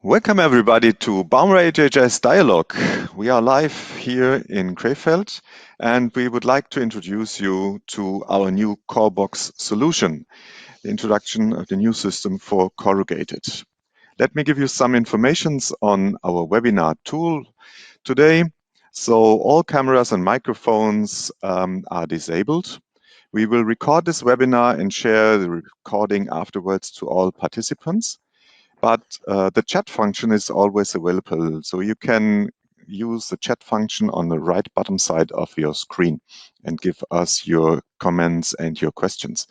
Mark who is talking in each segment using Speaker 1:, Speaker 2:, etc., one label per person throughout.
Speaker 1: Welcome everybody to Baumer HHS Dialogue. We are live here in Krefeld and we would like to introduce you to our new CorrBox solution, the introduction of the new system for corrugated. Let me give you some informations on our webinar tool today. So all cameras and microphones are disabled. We will record this webinar and share the recording afterwards to all participants. But the chat function is always available. So you can use the chat function on the right bottom side of your screen and give us your comments and your questions.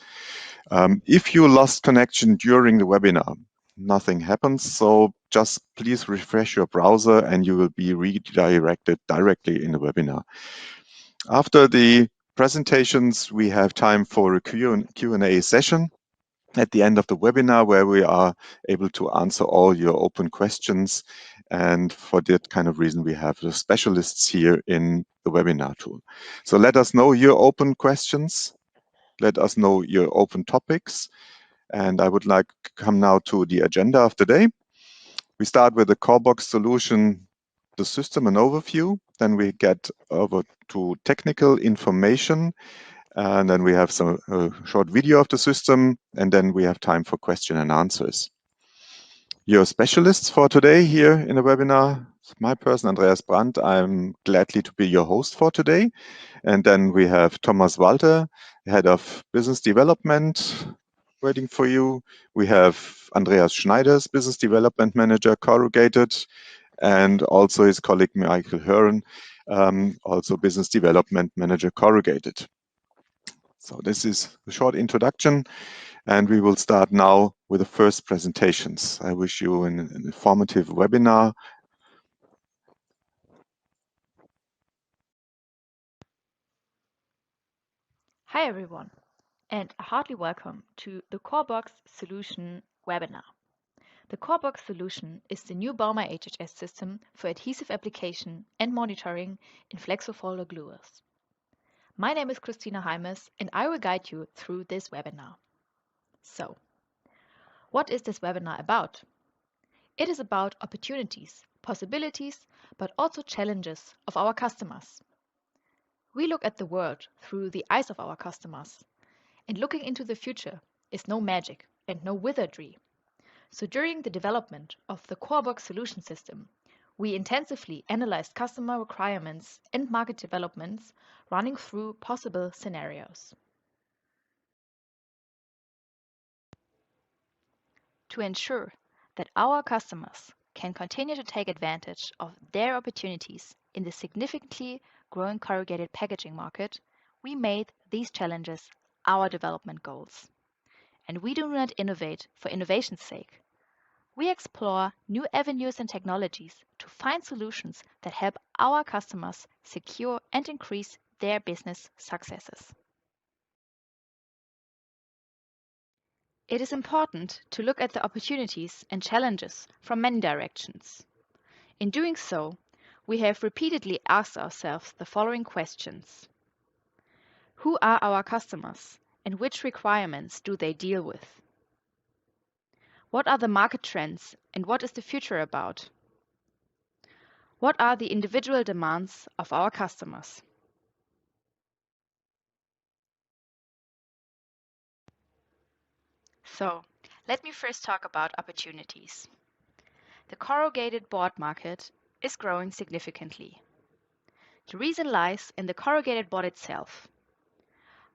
Speaker 1: If you lost connection during the webinar, nothing happens. So just please refresh your browser and you will be redirected directly in the webinar. After the presentations, we have time for a Q&A session at the end of the webinar where we are able to answer all your open questions. And for that kind of reason, we have the specialists here in the webinar tool. So let us know your open questions. Let us know your open topics. And I would like to come now to the agenda of the day. We start with the CorrBox solution, the system and overview. Then we get over to technical information. And then we have some short video of the system, and then we have time for question and answers. Your specialists for today here in the webinar, my person, Andreas Brandt. I'm gladly to be your host for today. And then we have Thomas Walter, Head of Business Development, waiting for you. We have Andreas Schneiders, Business Development Manager, Corrugated, and also his colleague Michael Hearn, also Business Development Manager, Corrugated. So this is a short introduction, and we will start now with the first presentations. I wish you an informative webinar.
Speaker 2: Hi everyone, and a hearty welcome to the CorrBox Solution webinar. The CorrBox Solution is the new Baumer HHS system for adhesive application and monitoring in flexo-folder gluers. My name is Christina Heimes, and I will guide you through this webinar. So, what is this webinar about? It is about opportunities, possibilities, but also challenges of our customers. We look at the world through the eyes of our customers. And looking into the future is no magic and no wizardry. So during the development of the CorrBox solution system, we intensively analyzed customer requirements and market developments running through possible scenarios. To ensure that our customers can continue to take advantage of their opportunities in the significantly growing corrugated packaging market, we made these challenges our development goals. And we do not innovate for innovation's sake. We explore new avenues and technologies to find solutions that help our customers secure and increase their business successes. It is important to look at the opportunities and challenges from many directions. In doing so, we have repeatedly asked ourselves the following questions. Who are our customers and which requirements do they deal with? What are the market trends and what is the future about? What are the individual demands of our customers? So, let me first talk about opportunities. The corrugated board market is growing significantly. The reason lies in the corrugated board itself.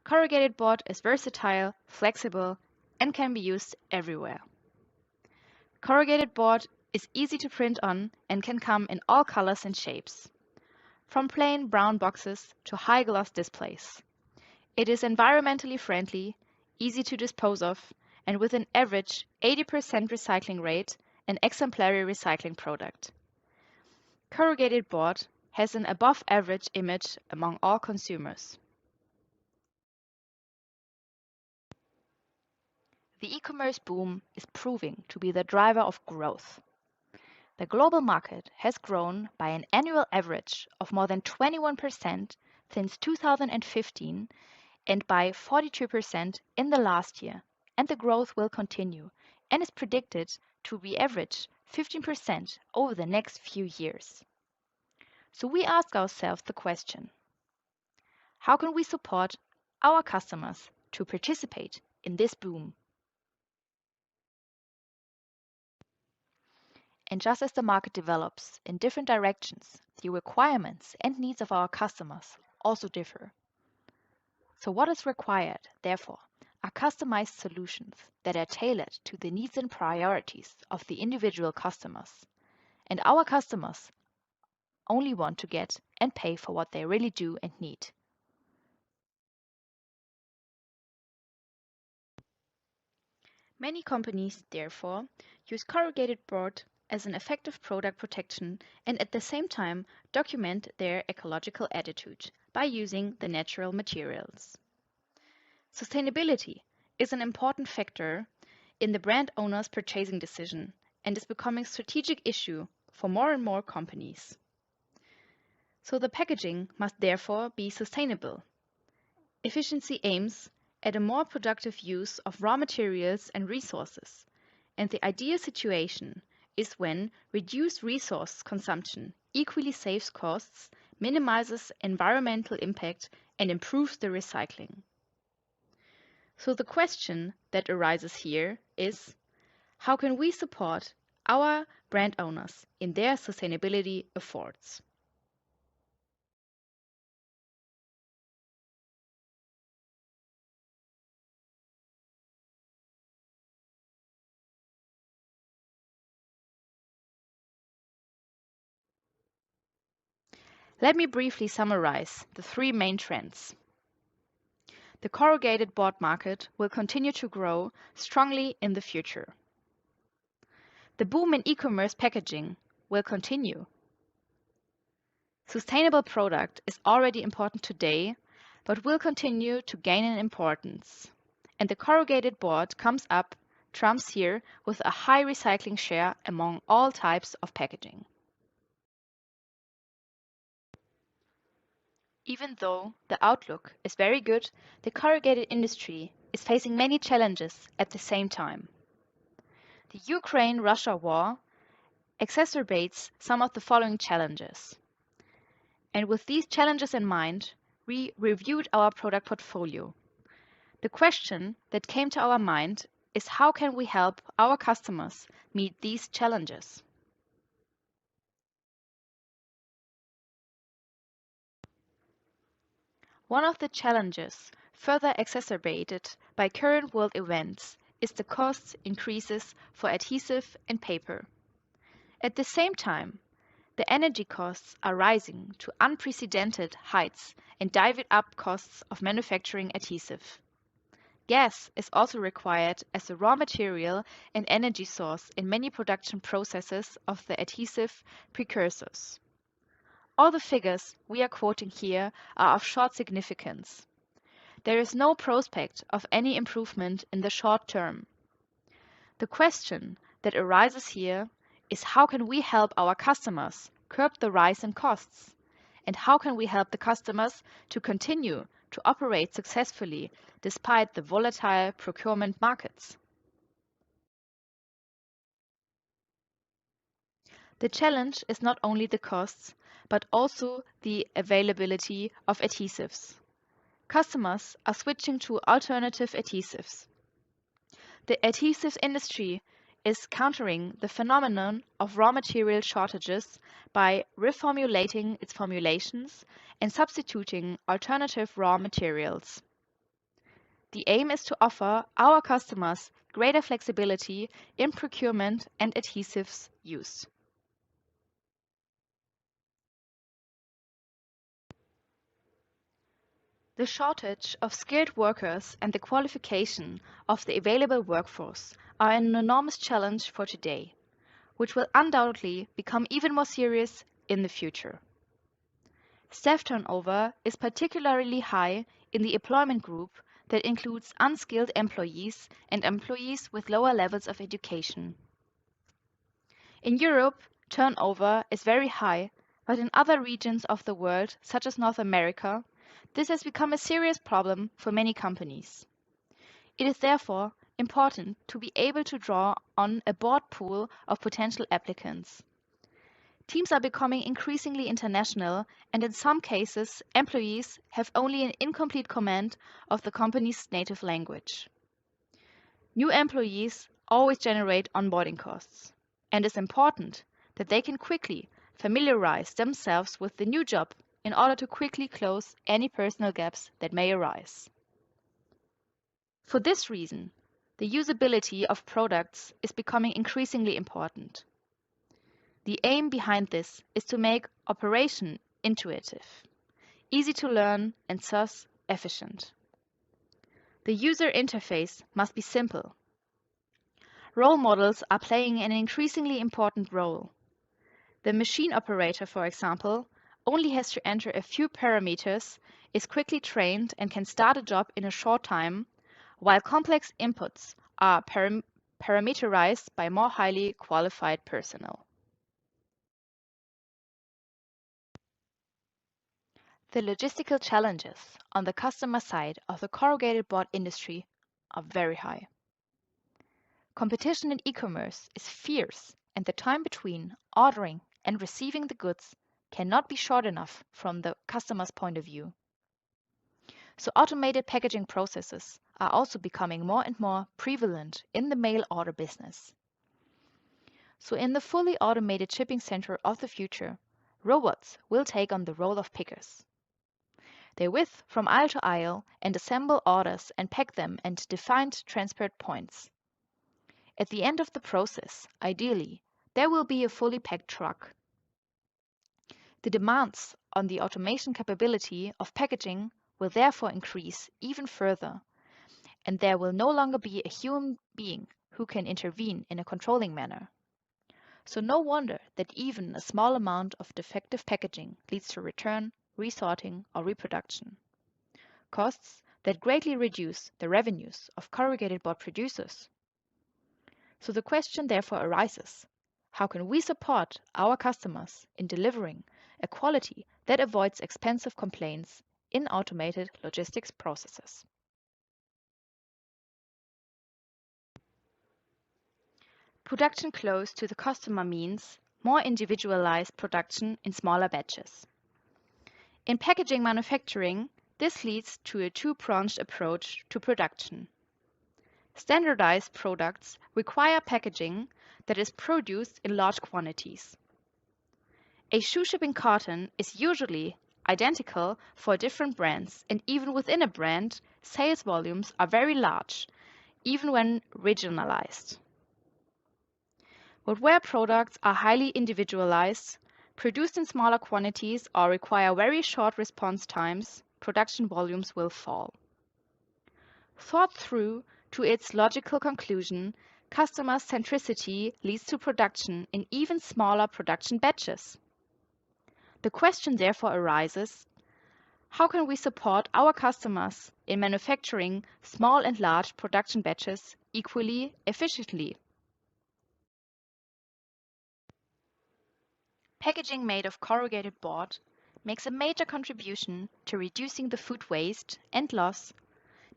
Speaker 2: Corrugated board is versatile, flexible, and can be used everywhere. Corrugated board is easy to print on and can come in all colors and shapes, from plain brown boxes to high-gloss displays. It is environmentally friendly, easy to dispose of, and with an average 80% recycling rate, an exemplary recycling product. Corrugated board has an above-average image among all consumers. The e-commerce boom is proving to be the driver of growth. The global market has grown by an annual average of more than 21% since 2015 and by 42% in the last year, and the growth will continue and is predicted to be average 15% over the next few years. So we ask ourselves the question, how can we support our customers to participate in this boom? And just as the market develops in different directions, the requirements and needs of our customers also differ. So what is required, therefore, are customized solutions that are tailored to the needs and priorities of the individual customers. And our customers only want to get and pay for what they really do and need. Many companies, therefore, use corrugated board as an effective product protection and at the same time document their ecological attitude by using the natural materials. Sustainability is an important factor in the brand owner's purchasing decision and is becoming a strategic issue for more and more companies. So the packaging must therefore be sustainable. Efficiency aims at a more productive use of raw materials and resources, and the ideal situation is when reduced resource consumption equally saves costs, minimizes environmental impact, and improves the recycling. So the question that arises here is, how can we support our brand owners in their sustainability efforts? Let me briefly summarize the three main trends. The corrugated board market will continue to grow strongly in the future. The boom in e-commerce packaging will continue. Sustainable product is already important today, but will continue to gain in importance. And the corrugated board trumps here with a high recycling share among all types of packaging. Even though the outlook is very good, the corrugated industry is facing many challenges at the same time. The Ukraine-Russia war exacerbates some of the following challenges. And with these challenges in mind, we reviewed our product portfolio. The question that came to our mind is how can we help our customers meet these challenges? One of the challenges, further exacerbated by current world events, is the cost increases for adhesive and paper. At the same time, the energy costs are rising to unprecedented heights and drive up costs of manufacturing adhesive. Gas is also required as a raw material and energy source in many production processes of the adhesive precursors. All the figures we are quoting here are of short significance. There is no prospect of any improvement in the short term. The question that arises here is how can we help our customers curb the rise in costs? And how can we help the customers to continue to operate successfully despite the volatile procurement markets? The challenge is not only the costs, but also the availability of adhesives. Customers are switching to alternative adhesives. The adhesives industry is countering the phenomenon of raw material shortages by reformulating its formulations and substituting alternative raw materials. The aim is to offer our customers greater flexibility in procurement and adhesives use. The shortage of skilled workers and the qualification of the available workforce are an enormous challenge for today, which will undoubtedly become even more serious in the future. Staff turnover is particularly high in the employment group that includes unskilled employees and employees with lower levels of education. In Europe, turnover is very high, but in other regions of the world, such as North America, this has become a serious problem for many companies. It is therefore important to be able to draw on a broad pool of potential applicants. Teams are becoming increasingly international, and in some cases, employees have only an incomplete command of the company's native language. New employees always generate onboarding costs, and it's important that they can quickly familiarize themselves with the new job in order to quickly close any personal gaps that may arise. For this reason, the usability of products is becoming increasingly important. The aim behind this is to make operation intuitive, easy to learn, and thus efficient. The user interface must be simple. Role models are playing an increasingly important role. The machine operator, for example, only has to enter a few parameters, is quickly trained, and can start a job in a short time, while complex inputs are parameterized by more highly qualified personnel. The logistical challenges on the customer side of the corrugated board industry are very high. Competition in e-commerce is fierce, and the time between ordering and receiving the goods cannot be short enough from the customer's point of view. So automated packaging processes are also becoming more and more prevalent in the mail order business. So in the fully automated shipping center of the future, robots will take on the role of pickers. They whiz from aisle to aisle and assemble orders and pack them at defined transport points. At the end of the process, ideally, there will be a fully packed truck. The demands on the automation capability of packaging will therefore increase even further, and there will no longer be a human being who can intervene in a controlling manner. So no wonder that even a small amount of defective packaging leads to return, resorting, or reproduction. Costs that greatly reduce the revenues of corrugated board producers. So the question therefore arises, how can we support our customers in delivering a quality that avoids expensive complaints in automated logistics processes? Production close to the customer means more individualized production in smaller batches. In packaging manufacturing, this leads to a two-pronged approach to production. Standardized products require packaging that is produced in large quantities. A shoe shipping carton is usually identical for different brands, and even within a brand, sales volumes are very large, even when regionalized. But where products are highly individualized, produced in smaller quantities, or require very short response times, production volumes will fall. Thought through to its logical conclusion, customer centricity leads to production in even smaller production batches. The question therefore arises, how can we support our customers in manufacturing small and large production batches equally efficiently? Packaging made of corrugated board makes a major contribution to reducing the food waste and loss,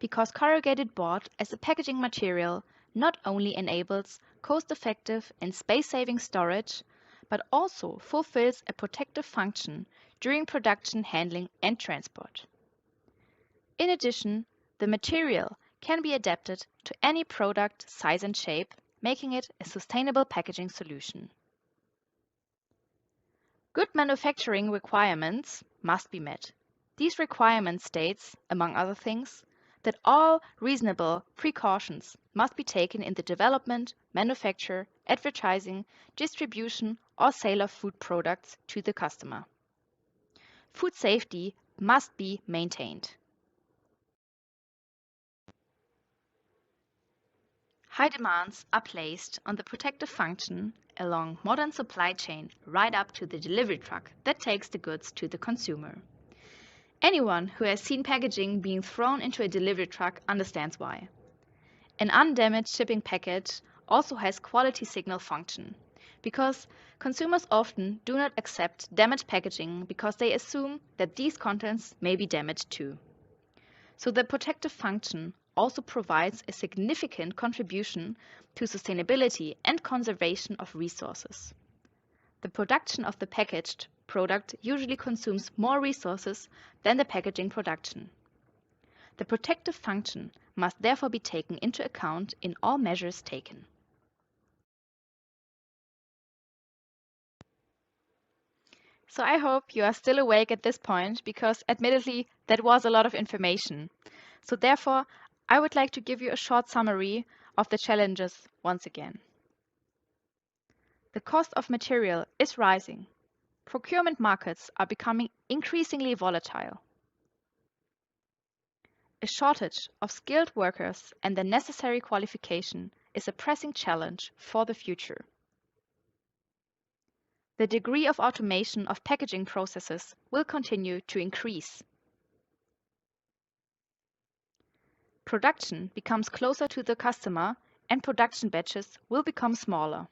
Speaker 2: because corrugated board as a packaging material not only enables cost-effective and space-saving storage, but also fulfills a protective function during production, handling, and transport. In addition, the material can be adapted to any product size and shape, making it a sustainable packaging solution. Good manufacturing requirements must be met. These requirements states, among other things, that all reasonable precautions must be taken in the development, manufacture, advertising, distribution, or sale of food products to the customer. Food safety must be maintained. High demands are placed on the protective function along modern supply chain right up to the delivery truck that takes the goods to the consumer. Anyone who has seen packaging being thrown into a delivery truck understands why. An undamaged shipping package also has quality signal function, because consumers often do not accept damaged packaging because they assume that these contents may be damaged too. So the protective function also provides a significant contribution to sustainability and conservation of resources. The production of the packaged product usually consumes more resources than the packaging production. The protective function must therefore be taken into account in all measures taken. So I hope you are still awake at this point, because admittedly that was a lot of information. So therefore, I would like to give you a short summary of the challenges once again. The cost of material is rising. Procurement markets are becoming increasingly volatile. A shortage of skilled workers and the necessary qualification is a pressing challenge for the future. The degree of automation of packaging processes will continue to increase. Production becomes closer to the customer and production batches will become smaller.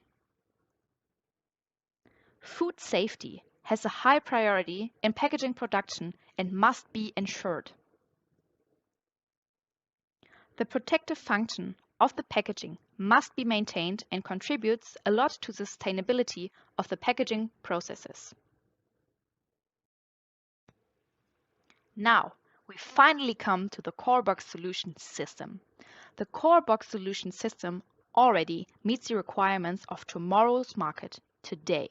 Speaker 2: Food safety has a high priority in packaging production and must be ensured. The protective function of the packaging must be maintained and contributes a lot to the sustainability of the packaging processes. Now, we finally come to the CorrBox Solution system. The CorrBox Solution system already meets the requirements of tomorrow's market today.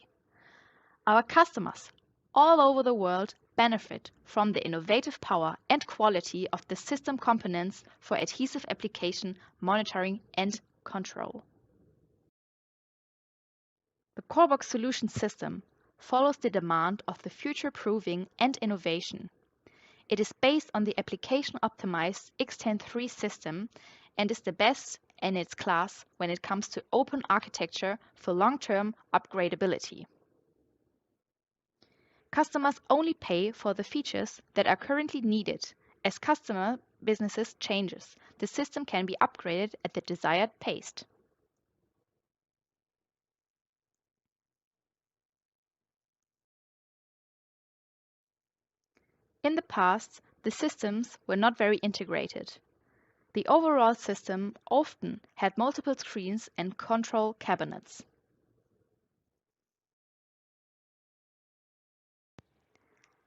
Speaker 2: Our customers all over the world benefit from the innovative power and quality of the system components for adhesive application monitoring and control. The CorrBox Solution system follows the demand of the future-proofing and innovation. It is based on the application-optimized Xtend³ system and is the best in its class when it comes to open architecture for long-term upgradability. Customers only pay for the features that are currently needed. As customer businesses changes, the system can be upgraded at the desired pace. In the past, the systems were not very integrated. The overall system often had multiple screens and control cabinets.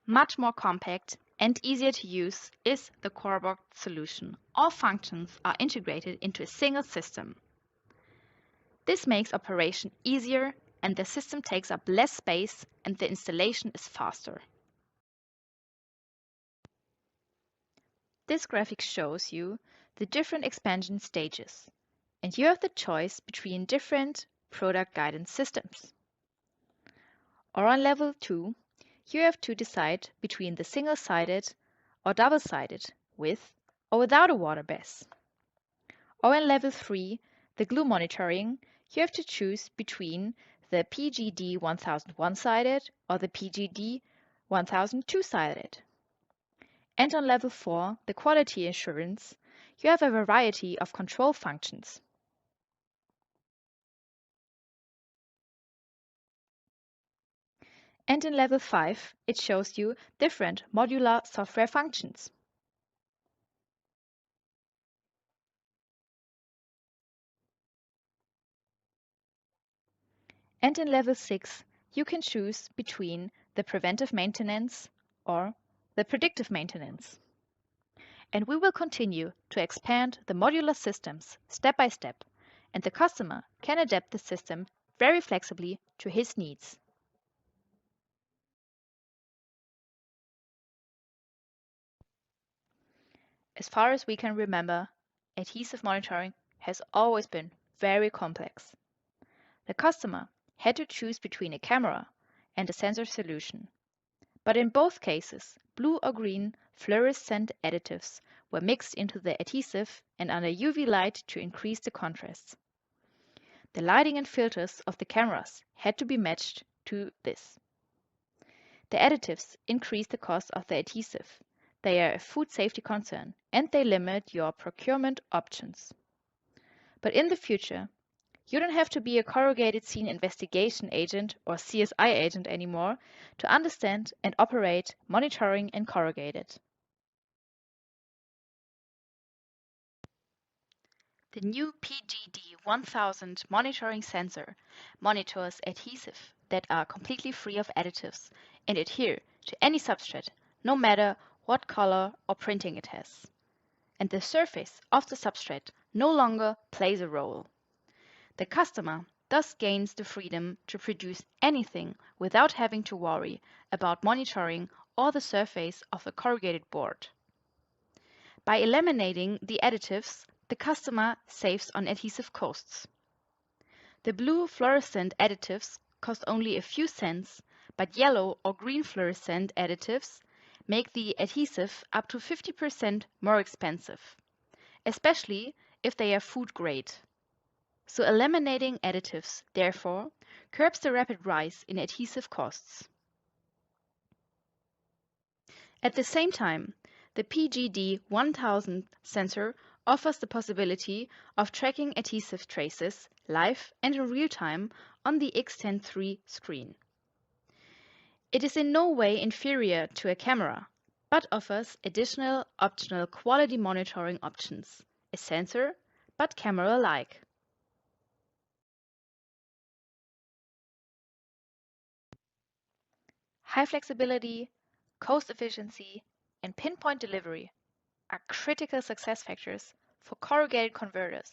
Speaker 2: Much more compact and easier to use is the CorrBox solution. All functions are integrated into a single system. This makes operation easier and the system takes up less space and the installation is faster. This graphic shows you the different expansion stages, and you have the choice between different product guidance systems. Or on level 2, you have to decide between the single-sided or double-sided with or without a water base. Or in level 3, the glue monitoring, you have to choose between the PGD 1000 one-sided or the PGD 1000 two-sided. And on level 4, the quality assurance, you have a variety of control functions. And in level 5, it shows you different modular software functions. And in level 6, you can choose between the preventive maintenance or the predictive maintenance. And we will continue to expand the modular systems step by step, and the customer can adapt the system very flexibly to his needs. As far as we can remember, adhesive monitoring has always been very complex. The customer had to choose between a camera and a sensor solution. But in both cases, blue or green fluorescent additives were mixed into the adhesive and under UV light to increase the contrast. The lighting and filters of the cameras had to be matched to this. The additives increase the cost of the adhesive. They are a food safety concern and they limit your procurement options. But in the future, you don't have to be a corrugated scene investigation agent or CSI agent anymore to understand and operate monitoring in corrugated. The new PGD1000 monitoring sensor monitors adhesive that are completely free of additives and adhere to any substrate, no matter what color or printing it has. And the surface of the substrate no longer plays a role. The customer thus gains the freedom to produce anything without having to worry about monitoring or the surface of a corrugated board. By eliminating the additives, the customer saves on adhesive costs. The blue fluorescent additives cost only a few cents, but yellow or green fluorescent additives make the adhesive up to 50% more expensive, especially if they are food grade. So eliminating additives, therefore, curbs the rapid rise in adhesive costs. At the same time, the PGD1000 sensor offers the possibility of tracking adhesive traces live and in real time on the Xtend³ screen. It is in no way inferior to a camera, but offers additional optional quality monitoring options, a sensor, but camera-like. High flexibility, cost efficiency, and pinpoint delivery are critical success factors for corrugated converters.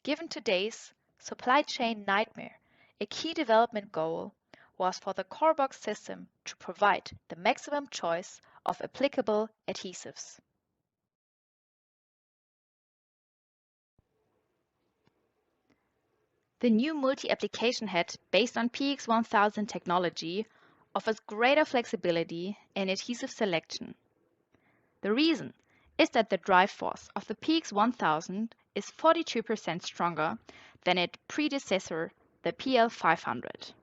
Speaker 2: Given today's supply chain nightmare, a key development goal was for the CorrBox system to provide the maximum choice of applicable adhesives. The new multi-application head based on PX1000 technology offers greater flexibility in adhesive selection. The reason is that the drive force of the PX1000 is 42% stronger than its predecessor, the PL500.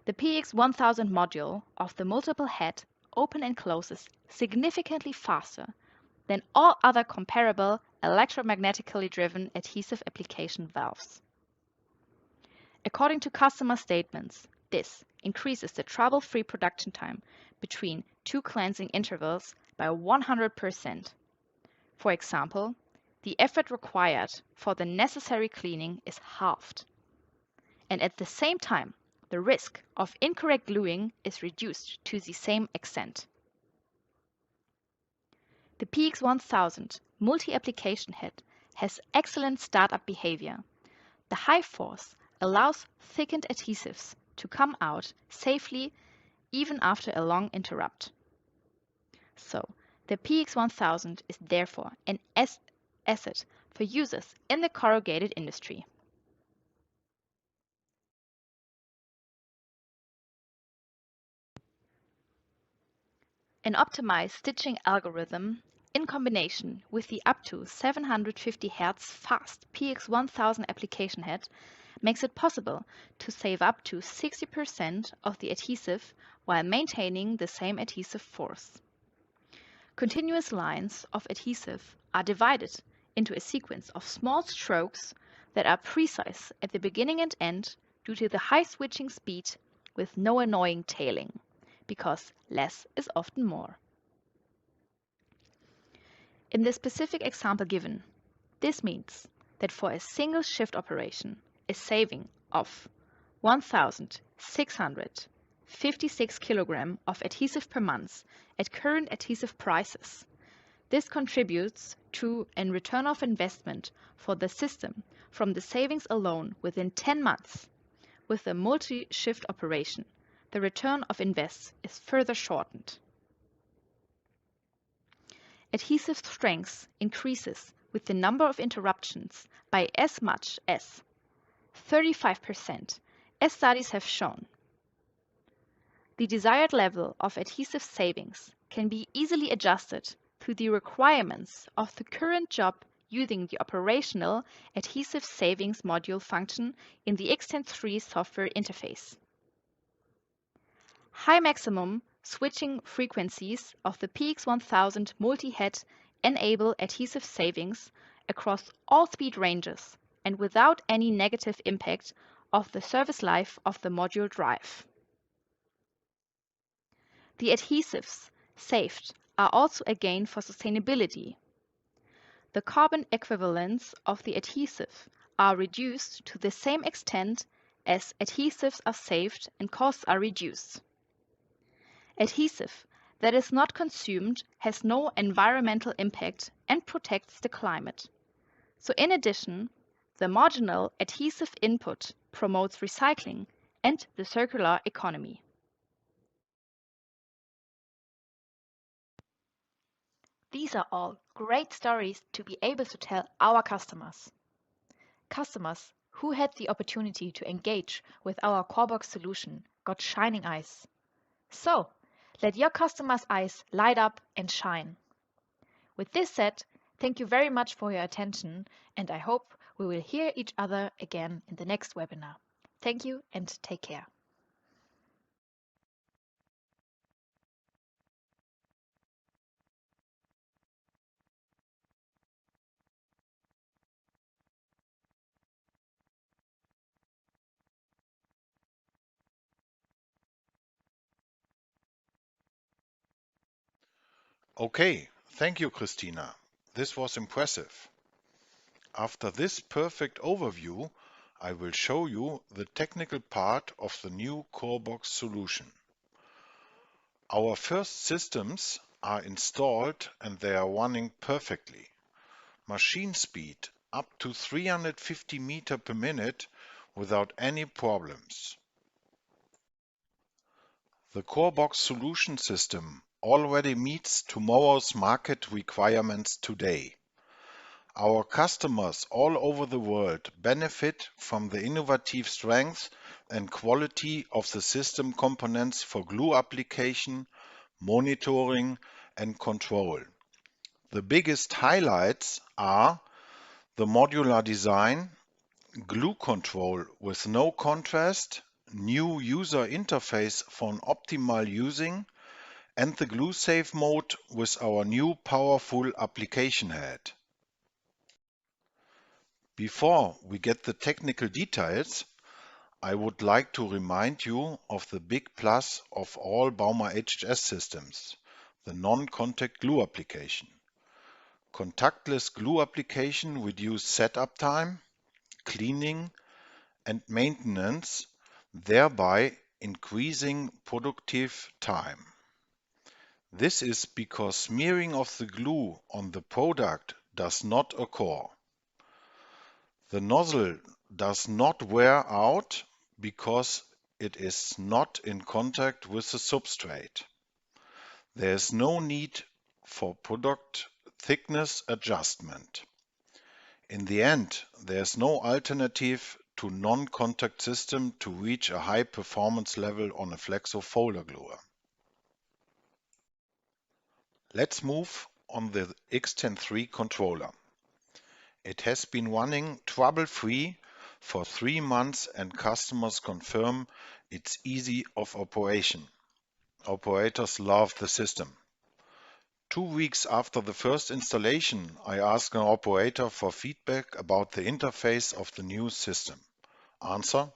Speaker 2: The PX1000 module of the multiple head opens and closes significantly faster than all other comparable electromagnetically driven adhesive application valves. According to customer statements, this increases the trouble-free production time between two cleansing intervals by 100%. For example, the effort required for the necessary cleaning is halved. And at the same time, the risk of incorrect gluing is reduced to the same extent. The PX1000 multi-application head has excellent startup behavior. The high force allows thickened adhesives to come out safely even after a long interrupt. So, the PX1000 is therefore an asset for users in the corrugated industry. An optimized stitching algorithm in combination with the up to 750 Hz fast PX1000 application head makes it possible to save up to 60% of the adhesive while maintaining the same adhesive force. Continuous lines of adhesive are divided into a sequence of small strokes that are precise at the beginning and end due to the high switching speed with no annoying tailing, because less is often more. In the specific example given, this means that for a single shift operation, a saving of 1,656 kg of adhesive per month at current adhesive prices. This contributes to a return of investment for the system from the savings alone within 10 months. With a multi-shift operation, the return of invest is further shortened. Adhesive strength increases with the number of interruptions by as much as 35%, as studies have shown. The desired level of adhesive savings can be easily adjusted to the requirements of the current job using the operational adhesive savings module function in the Xtend³ software interface. High maximum switching frequencies of the PX1000 multi-head enable adhesive savings across all speed ranges and without any negative impact of the service life of the module drive. The adhesives saved are also a gain for sustainability. the carbon equivalents of the adhesive are reduced to the same extent as adhesives are saved and costs are reduced. Adhesive that is not consumed has no environmental impact and protects the climate. So in addition, the marginal adhesive input promotes recycling and the circular economy. These are all great stories to be able to tell our customers. Customers who had the opportunity to engage with our CorrBox solution got shining eyes. So, let your customers' eyes light up and shine. With this said, thank you very much for your attention, and I hope we will hear each other again in the next webinar. Thank you and take care.
Speaker 3: Okay, thank you, Christina. This was impressive. After this perfect overview, I will show you the technical part of the new CorrBox solution. Our first systems are installed and they are running perfectly. Machine speed up to 350 meter per minute without any problems. The CorrBox solution system already meets tomorrow's market requirements today. Our customers all over the world benefit from the innovative strength and quality of the system components for glue application, monitoring, and control. The biggest highlights are the modular design, glue control with no contrast, new user interface for an optimal using, and the glue safe mode with our new powerful application head. Before we get the technical details, I would like to remind you of the big plus of all Baumer HHS systems, the non-contact glue application. Contactless glue application reduces setup time, cleaning, and maintenance, thereby increasing productive time. This is because smearing of the glue on the product does not occur. The nozzle does not wear out because it is not in contact with the substrate. There is no need for product thickness adjustment. In the end, there is no alternative to non-contact system to reach a high performance level on a flexo folder gluer. Let's move on the Xtend³ controller. It has been running trouble-free for 3 months and customers confirm it's easy of operation. Operators love the system. 2 weeks after the first installation, I asked an operator for feedback about the interface of the new system. Answer: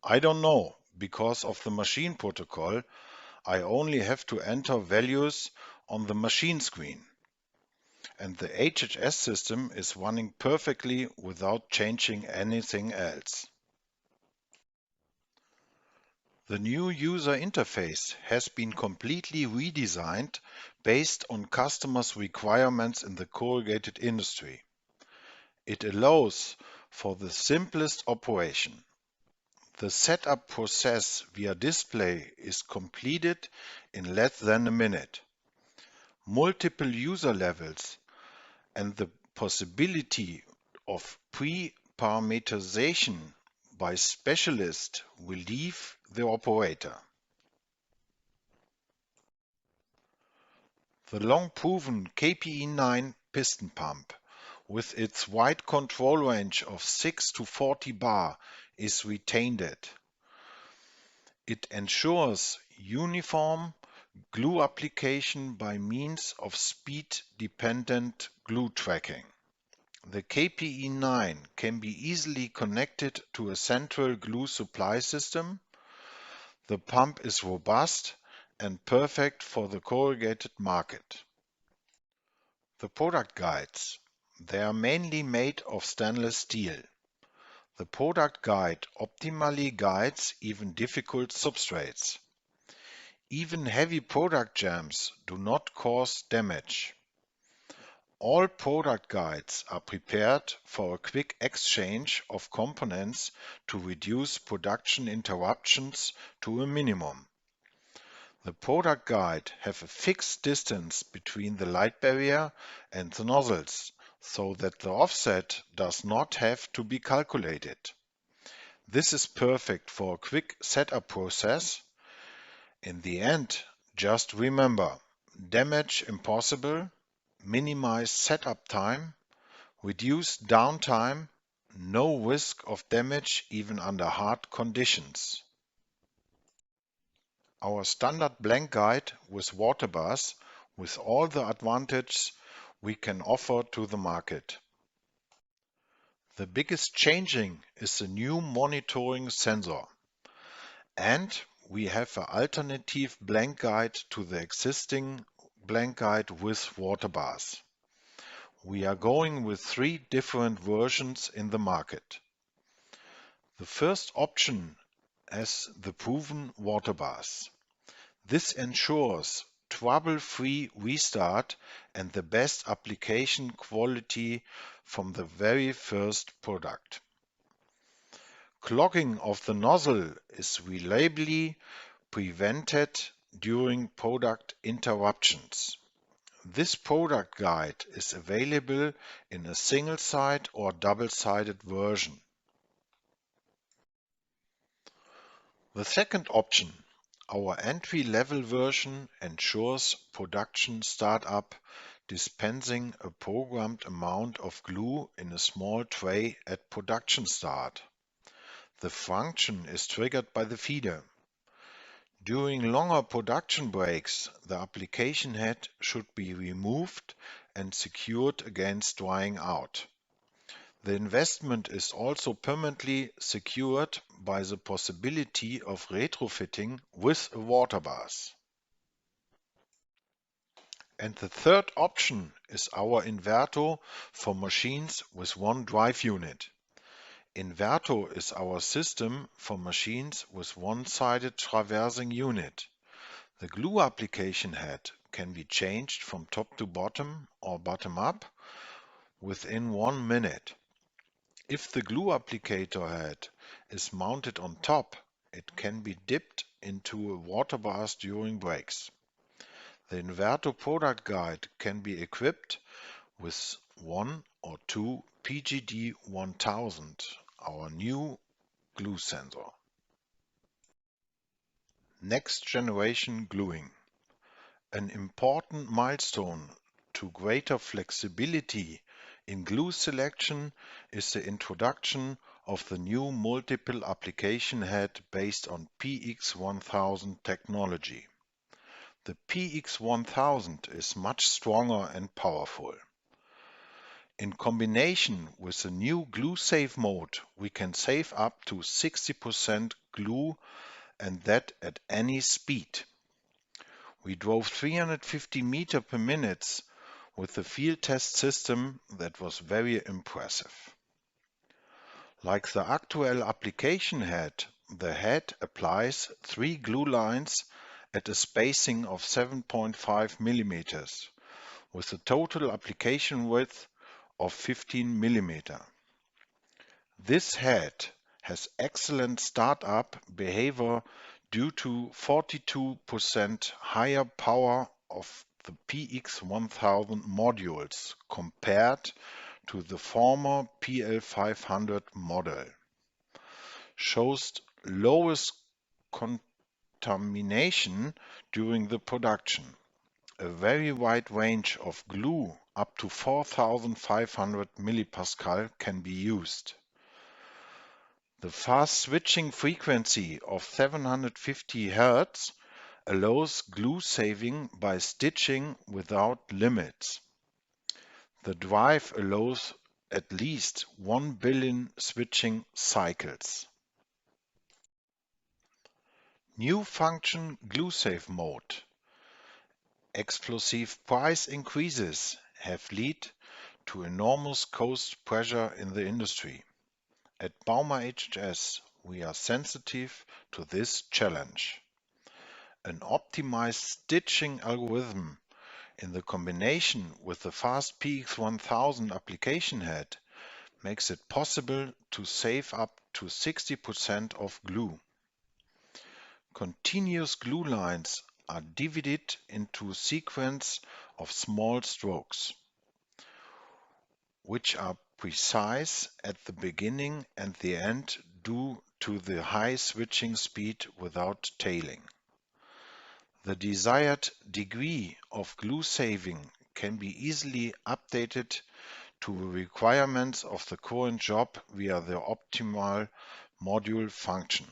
Speaker 3: I don't know, because of the machine protocol, I only have to enter values on the machine screen. And the HHS system is running perfectly without changing anything else. The new user interface has been completely redesigned based on customers' requirements in the corrugated industry. It allows for the simplest operation. The setup process via display is completed in less than a minute. Multiple user levels and the possibility of pre-parameterization by specialists will leave the operator. The long-proven KPE9 piston pump with its wide control range of 6 to 40 bar is retained. It ensures uniform glue application by means of speed-dependent glue tracking. The KPE9 can be easily connected to a central glue supply system. The pump is robust and perfect for the corrugated market. The product guides. They are mainly made of stainless steel. The product guide optimally guides even difficult substrates. Even heavy product jams do not cause damage. All product guides are prepared for a quick exchange of components to reduce production interruptions to a minimum. The product guide has a fixed distance between the light barrier and the nozzles, so that the offset does not have to be calculated. This is perfect for a quick setup process. In the end, just remember, damage impossible, minimize setup time, reduce downtime, no risk of damage even under hard conditions. Our standard blank guide with water bars with all the advantages we can offer to the market. The biggest changing is the new monitoring sensor. And we have an alternative blank guide to the existing blank guide with water bars. We are going with 3 different versions in the market. The first option has the proven water bars. This ensures trouble-free restart and the best application quality from the very first product. Clogging of the nozzle is reliably prevented during product interruptions. This product guide is available in a single-side or double-sided version. The second option, our entry-level version, ensures production startup, dispensing a programmed amount of glue in a small tray at production start. The function is triggered by the feeder. During longer production breaks, the application head should be removed and secured against drying out. The investment is also permanently secured by the possibility of retrofitting with water bars. And the third option is our Inverto for machines with one drive unit. Inverto is our system for machines with one-sided traversing unit. The glue application head can be changed from top to bottom or bottom up within 1 minute. If the glue applicator head is mounted on top, it can be dipped into water bars during breaks. The Inverto product guide can be equipped with 1 or 2 PGD 1000, our new glue sensor. Next generation gluing. An important milestone to greater flexibility in glue selection is the introduction of the new multiple application head based on PX1000 technology. The PX1000 is much stronger and powerful. In combination with the new glue save mode, we can save up to 60% glue, and that at any speed. We drove 350 meters per minute with the field test system. That was very impressive. Like the actual application head, the head applies 3 glue lines at a spacing of 7.5 millimeters, with a total application width of 15 millimeters. This head has excellent startup behavior due to 42% higher power of the PX1000 modules compared to the former PL500 model. Shows lowest contamination during the production. A very wide range of glue up to 4500 millipascal can be used. The fast switching frequency of 750 Hz allows glue saving by stitching without limits. The drive allows at least 1 billion switching cycles. New function glue save mode. Explosive price increases have led to enormous cost pressure in the industry. At Baumer HHS, we are sensitive to this challenge. An optimized stitching algorithm in the combination with the fast PX1000 application head makes it possible to save up to 60% of glue. Continuous glue lines are divided into a sequence of small strokes, which are precise at the beginning and the end due to the high switching speed without tailing. The desired degree of glue saving can be easily updated to the requirements of the current job via the optimal module function.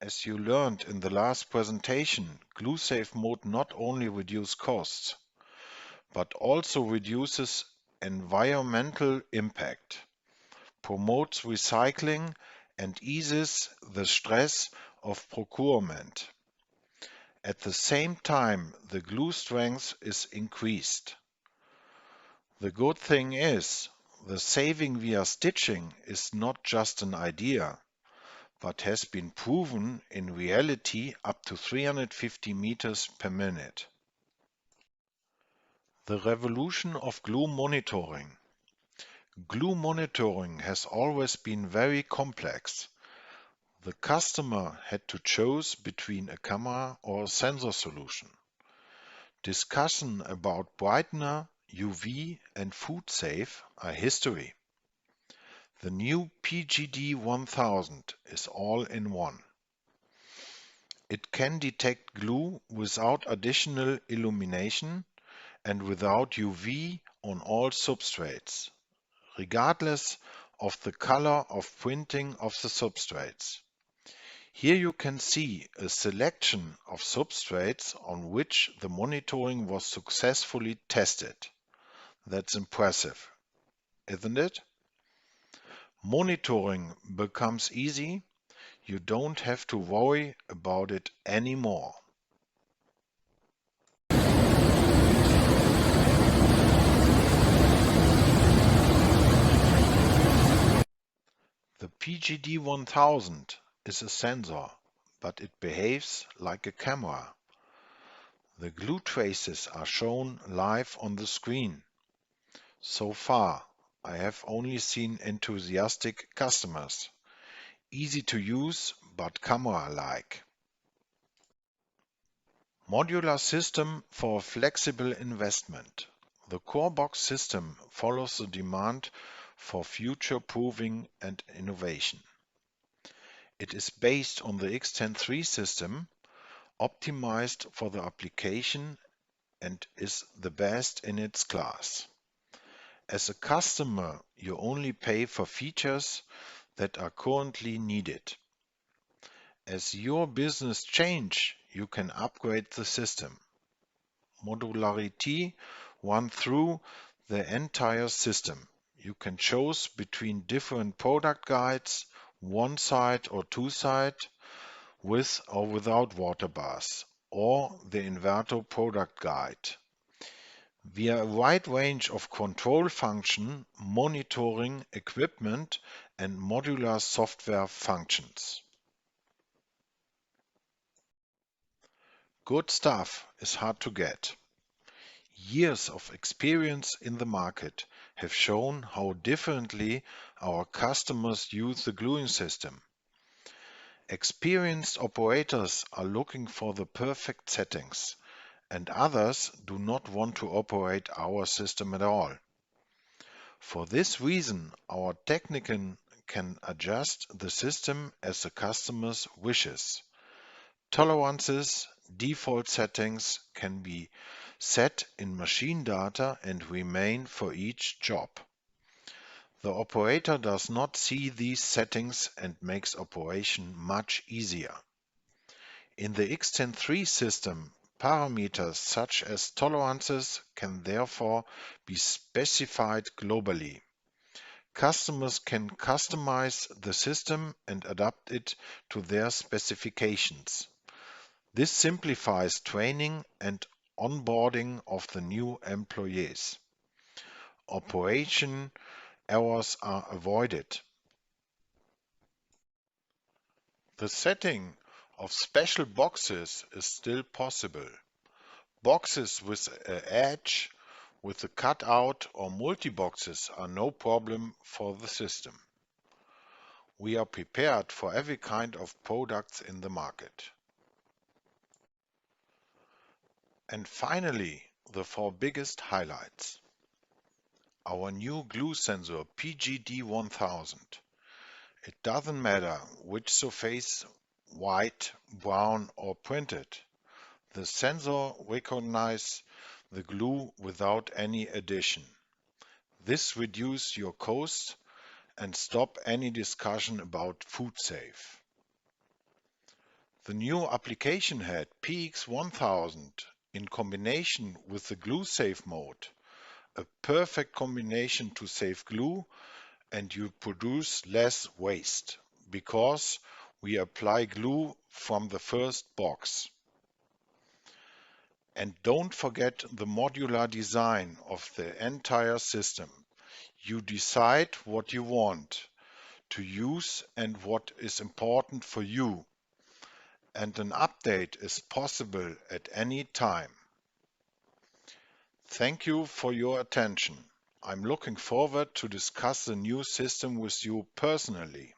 Speaker 3: As you learned in the last presentation, glue save mode not only reduces costs, but also reduces environmental impact, promotes recycling, and eases the stress of procurement. At the same time, the glue strength is increased. The good thing is, the saving via stitching is not just an idea, but has been proven in reality up to 350 meters per minute. The revolution of glue monitoring. Glue monitoring has always been very complex. The customer had to choose between a camera or a sensor solution. Discussion about brightener, UV and food safe are history. The new PGD1000 is all in one. It can detect glue without additional illumination and without UV on all substrates, regardless of the color of printing of the substrates. Here you can see a selection of substrates on which the monitoring was successfully tested. That's impressive, isn't it? Monitoring becomes easy. You don't have to worry about it anymore. The PGD1000 is a sensor, but it behaves like a camera. The glue traces are shown live on the screen. So far, I have only seen enthusiastic customers. Easy to use, but camera-like. Modular system for flexible investment. The CorrBox system follows the demand for future-proofing and innovation. It is based on the Xtend³ system, optimized for the application, and is the best in its class. As a customer, you only pay for features that are currently needed. As your business change, you can upgrade the system. Modularity runs through the entire system. You can choose between different product guides, one-side or two-side, with or without water bars, or the inverter product guide. Via a wide range of control function, monitoring, equipment, and modular software functions. Good stuff is hard to get. Years of experience in the market have shown how differently our customers use the gluing system. Experienced operators are looking for the perfect settings, and others do not want to operate our system at all. For this reason, our technician can adjust the system as the customer's wishes. Tolerances, default settings can be set in machine data and remain for each job. The operator does not see these settings and makes operation much easier. In the Xtend³ system, parameters such as tolerances can therefore be specified globally. Customers can customize the system and adapt it to their specifications. This simplifies training and onboarding of the new employees. operation errors are avoided. The setting of special boxes is still possible. Boxes with an edge, with a cutout or multi-boxes are no problem for the system. We are prepared for every kind of products in the market. And finally, the 4 biggest highlights. Our new glue sensor PGD1000. It doesn't matter which surface, white, brown or printed. The sensor recognizes the glue without any addition. This reduces your cost and stop any discussion about food safe. The new application head PX1000 in combination with the glue safe mode, a perfect combination to save glue, and you produce less waste because we apply glue from the first box. And don't forget the modular design of the entire system. You decide what you want to use and what is important for you. And an update is possible at any time. Thank you for your attention. I'm looking forward to discuss the new system with you personally.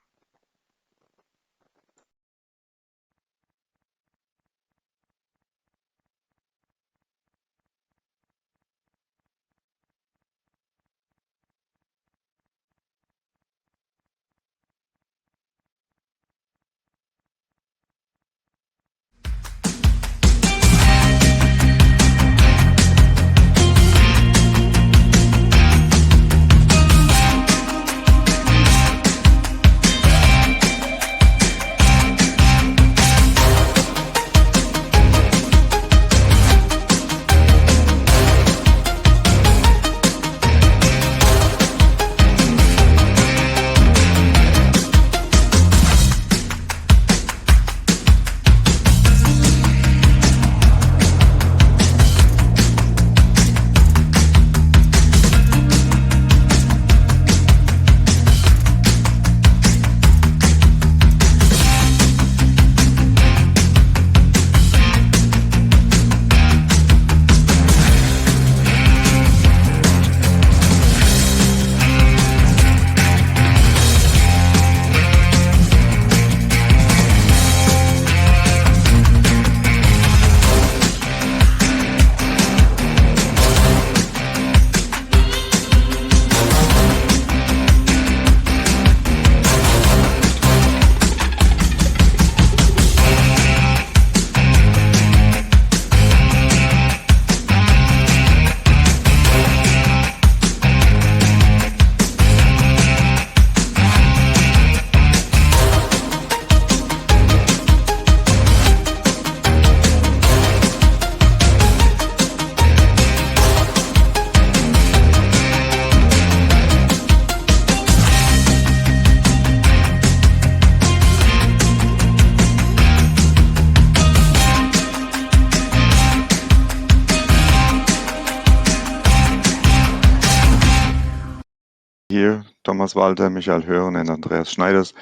Speaker 1: Here, Thomas Walter, Michael Hören, and Andreas Schneiders,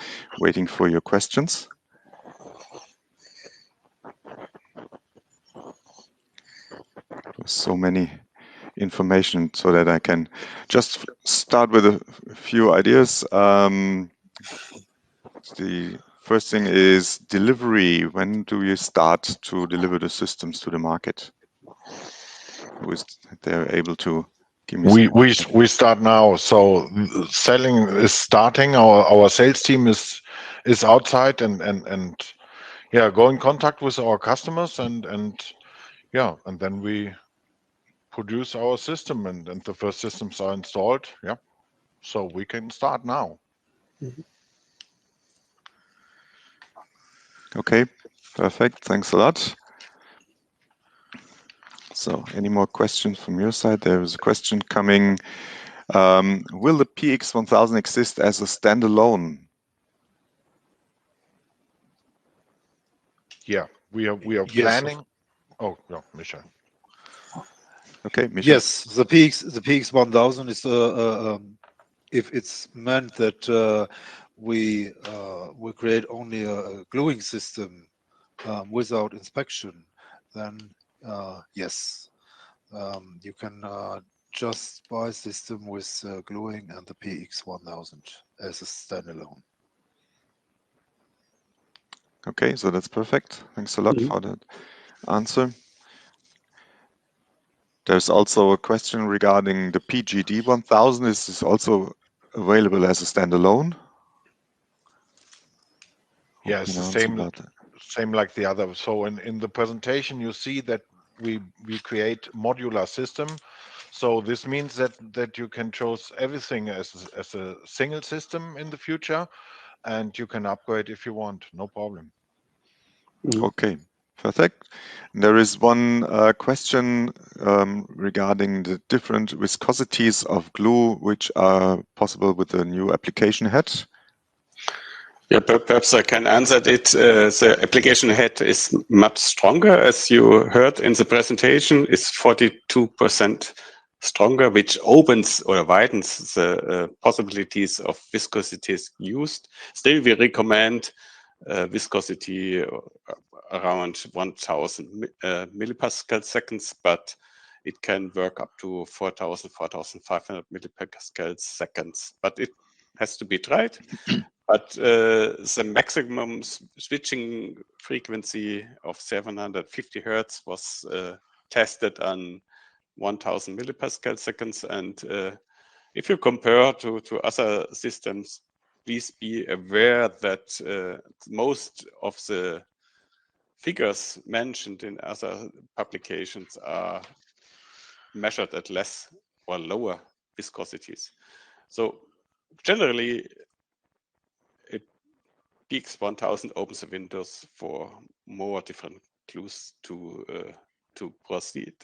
Speaker 1: waiting for your questions. So many information so that I can just start with a few ideas. The first thing is delivery. When do you start to deliver the systems to the market? Who is there able to give me
Speaker 3: We start now. So selling is starting. Our sales team is outside and yeah, go in contact with our customers and yeah, and then we produce our system and the first systems are installed. Yeah, so we can start now.
Speaker 1: Okay, perfect. Thanks a lot. So any more questions from your side? There is a question coming. Will the PX1000 exist as a standalone?
Speaker 3: Yeah, we are
Speaker 4: Yes.
Speaker 3: planning. Oh, yeah, Michael.
Speaker 1: Okay, Michael.
Speaker 4: Yes, the PX1000 is if it's meant that we create only a gluing system without inspection, then yes, you can just buy a system with gluing and the PX1000 as a standalone.
Speaker 1: Okay, so that's perfect. Thanks a lot for that answer. There's also a question regarding the PGD1000. Is this also available as a standalone?
Speaker 3: Yeah, it's the same like the other. So in the presentation, you see that we create modular system. So this means that you can choose everything as a single system in the future, and you can upgrade if you want, no problem.
Speaker 1: Okay, perfect. There is one question regarding the different viscosities of glue which are possible with the new application head.
Speaker 5: Yeah, perhaps I can answer it. The application head is much stronger, as you heard in the presentation. It's 42% stronger, which opens or widens the possibilities of viscosities used. Still, we recommend viscosity around 1000 millipascal seconds, but it can work up to 4000, 4500 millipascal seconds. But it has to be tried. But the maximum switching frequency of 750 Hertz was tested on 1000 millipascal seconds. And if you compare to other systems, please be aware that most of the figures mentioned in other publications are measured at less or lower viscosities. So generally, PX1000 opens the windows for more different glues to proceed.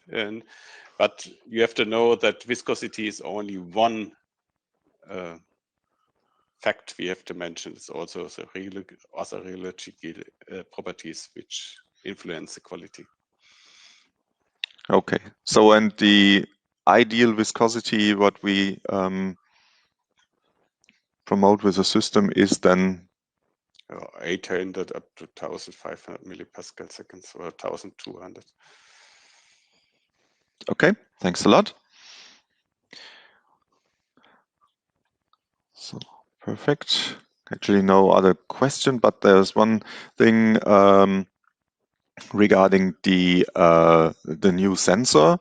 Speaker 5: But you have to know that viscosity is only one fact we have to mention. It's also the other rheological properties which influence the quality.
Speaker 1: Okay, so and the ideal viscosity what we promote with the system is then
Speaker 5: 800 up to 1500 millipascal seconds or 1200.
Speaker 1: Okay, thanks a lot. So perfect. Actually, no other question, but there's one thing regarding the new sensor.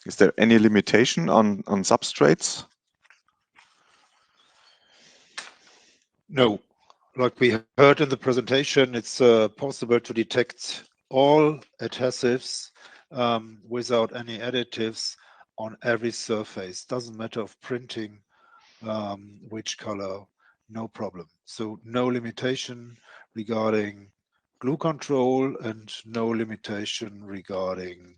Speaker 1: Is there any limitation on substrates?
Speaker 4: No, like we heard in the presentation, it's possible to detect all adhesives without any additives on every surface. Doesn't matter of printing, which color, no problem. So no limitation regarding glue control and no limitation regarding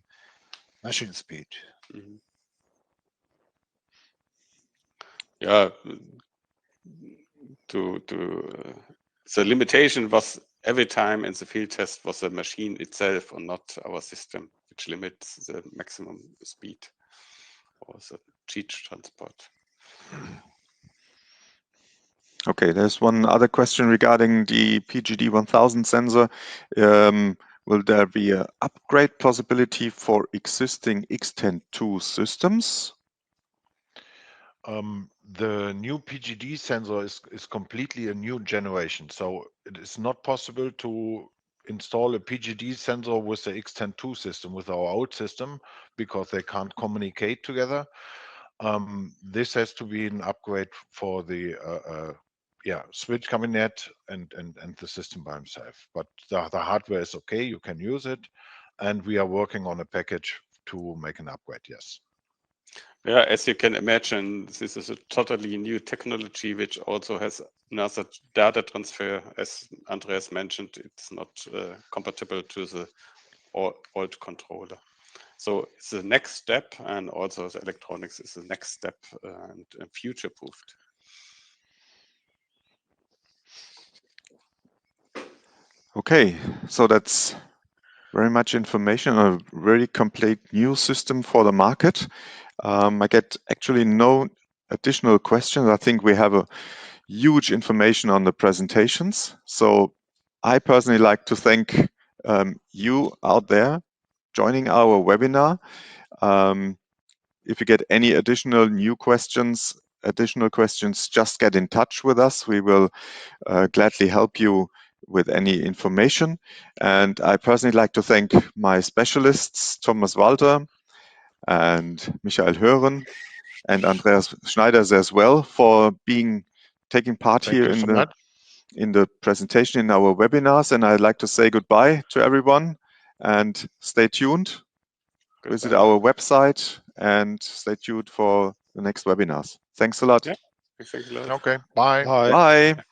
Speaker 4: machine speed.
Speaker 5: Mm-hmm. Yeah, the limitation was every time in the field test was the machine itself or not our system, which limits the maximum speed or the cheat transport.
Speaker 1: Okay, there's one other question regarding the PGD1000 sensor. Will there be an upgrade possibility for existing Xtend² systems?
Speaker 3: The new PGD sensor is completely a new generation, so it is not possible to install a PGD sensor with the Xtend² system, with our old system, because they can't communicate together. This has to be an upgrade for the switch cabinet and the system by himself. But the hardware is okay, you can use it, and we are working on a package to make an upgrade, yes.
Speaker 5: Yeah, as you can imagine, this is a totally new technology which also has another data transfer. As Andreas mentioned, it's not compatible to the old controller. So it's the next step, and also the electronics is the next step and future-proofed.
Speaker 1: Okay, so that's very much information, a very complete new system for the market. I get actually no additional questions. I think we have a huge information on the presentations. So I personally like to thank you out there joining our webinar. If you get any additional questions, just get in touch with us. We will gladly help you with any information. And I personally like to thank my specialists, Thomas Walter and Michael Hören and Andreas Schneider as well, for taking part
Speaker 3: Thank
Speaker 1: here
Speaker 3: you so much.
Speaker 1: in the presentation in our webinars. And I'd like to say goodbye to everyone and stay tuned. Visit our website and stay tuned for the next webinars. Thanks a lot.
Speaker 5: Yeah. Thanks a lot.
Speaker 3: Okay, bye.
Speaker 4: Bye.
Speaker 1: Bye.